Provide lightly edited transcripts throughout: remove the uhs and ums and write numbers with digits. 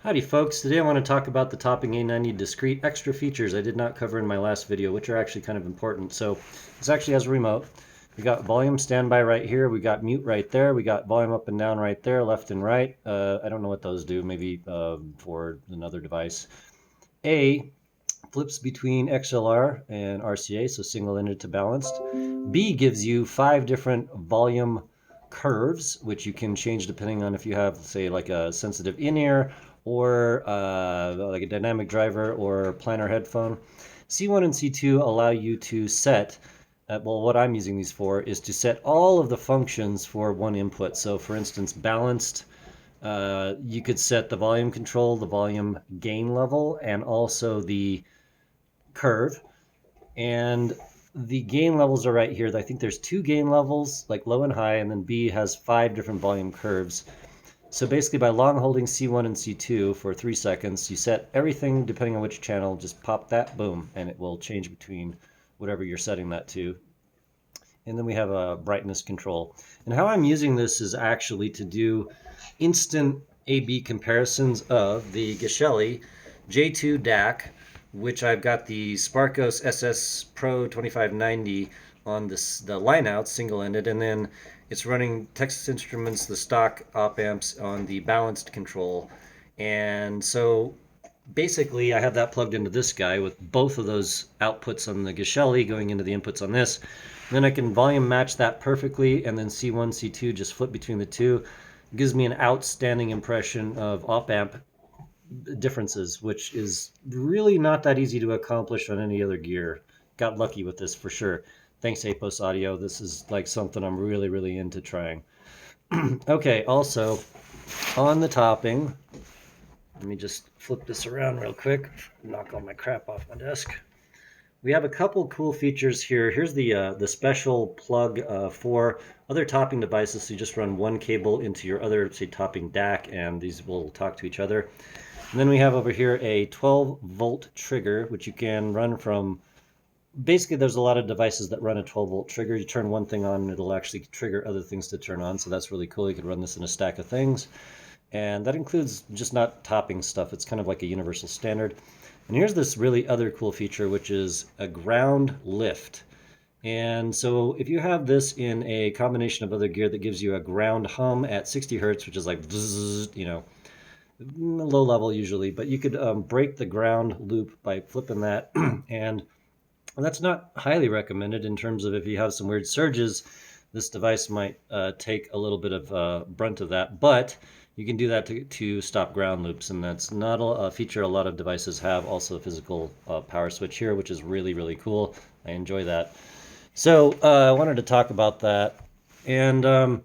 Howdy folks, today I want to talk about the topping A90 Discrete Extra features I did not cover in my last video, which are actually kind of important. So this actually has a remote. We got volume standby right here, we got mute right there, we got volume up and down right there, left and right. I don't know what those do, maybe for another device. A flips between XLR and RCA, so single-ended to balanced. B gives you 5 different volume curves, which you can change depending on if you have, say, like a sensitive in-ear or like a dynamic driver or planar headphone. C1 and C2 allow you to set, well, what I'm using these for is to set all of the functions for one input. So for instance, balanced, you could set the volume control, the volume gain level, and also the curve. And the gain levels are right here. I think there's 2 gain levels, like low and high, and then B has 5 different volume curves. So basically by long holding C1 and C2 for 3 seconds, you set everything depending on which channel, just pop that, boom, and it will change between whatever you're setting that to. And then we have a brightness control. And how I'm using this is actually to do instant A/B comparisons of the Geshelli J2 DAC, which I've got the Sparkos SS Pro 2590 on the lineout, single-ended, and then it's running Texas Instruments, the stock op amps on the balanced control. And so basically I have that plugged into this guy with both of those outputs on the Geshelli going into the inputs on this. Then I can volume match that perfectly, and then C1, C2 just flip between the two. It gives me an outstanding impression of op amp differences, which is really not that easy to accomplish on any other gear. Got lucky with this for sure. Thanks Apos Audio. This is like something I'm really into trying. Okay, also on the topping, let me just flip this around real quick, knock all my crap off my desk. We have a couple cool features here. Here's the special plug for other topping devices. So you just run one cable into your other, say, topping DAC, and these will talk to each other. And then we have over here a 12-volt trigger, which you can run from. Basically, there's a lot of devices that run a 12-volt trigger. You turn one thing on, and it'll actually trigger other things to turn on. So that's really cool. You could run this in a stack of things. And that includes just not topping stuff. It's kind of like a universal standard. And here's this really other cool feature, which is a ground lift. And so if you have this in a combination of other gear that gives you a ground hum at 60 hertz, which is like, you know, low level usually, but you could break the ground loop by flipping that. And that's not highly recommended in terms of if you have some weird surges, this device might take a little bit of brunt of that, but you can do that to stop ground loops, and that's not a feature a lot of devices have. Also a physical power switch here, which is really cool. I enjoy that. So I wanted to talk about that. And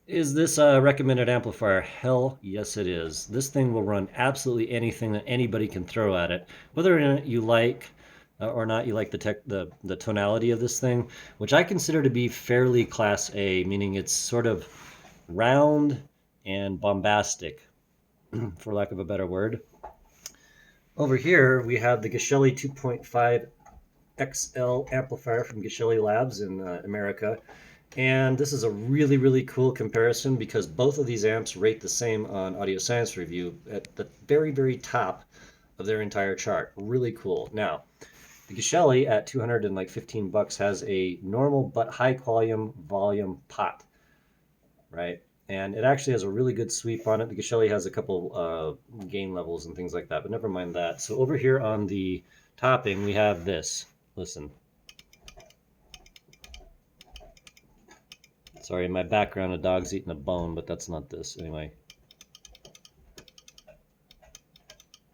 is this a recommended amplifier? Hell yes it is. This thing will run absolutely anything that anybody can throw at it, whether you like or not you like the tonality of this thing, which I consider to be fairly class A, meaning it's sort of round and bombastic, for lack of a better word. Over here we have the Geshelli 2.5 XL amplifier from Geshelli Labs in America. And this is a really cool comparison because both of these amps rate the same on Audio Science Review at the very top of their entire chart. Really cool. Now, the Geshelli at $215 has a normal but high volume pot, right? And it actually has a really good sweep on it. The Geshelli has a couple gain levels and things like that, but never mind that. So over here on the topping, we have this. Listen. Sorry, in my background, a dog's eating a bone, but that's not this. Anyway.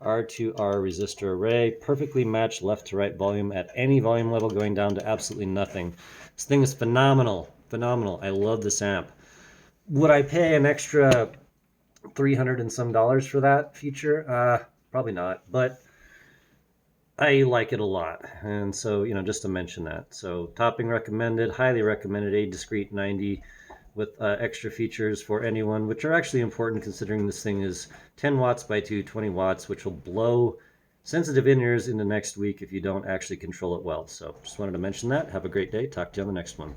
R2R resistor array, perfectly matched left to right volume at any volume level going down to absolutely nothing. This thing is phenomenal. I love this amp. Would I pay an extra $300 and some for that feature? Probably not, but I like it a lot. And so, you know, just to mention that. So topping recommended, highly recommended, a discrete 90 with extra features for anyone, which are actually important considering this thing is 10 watts by 220 watts, which will blow sensitive in-ears into next week if you don't actually control it well. So just wanted to mention that. Have a great day. Talk to you on the next one.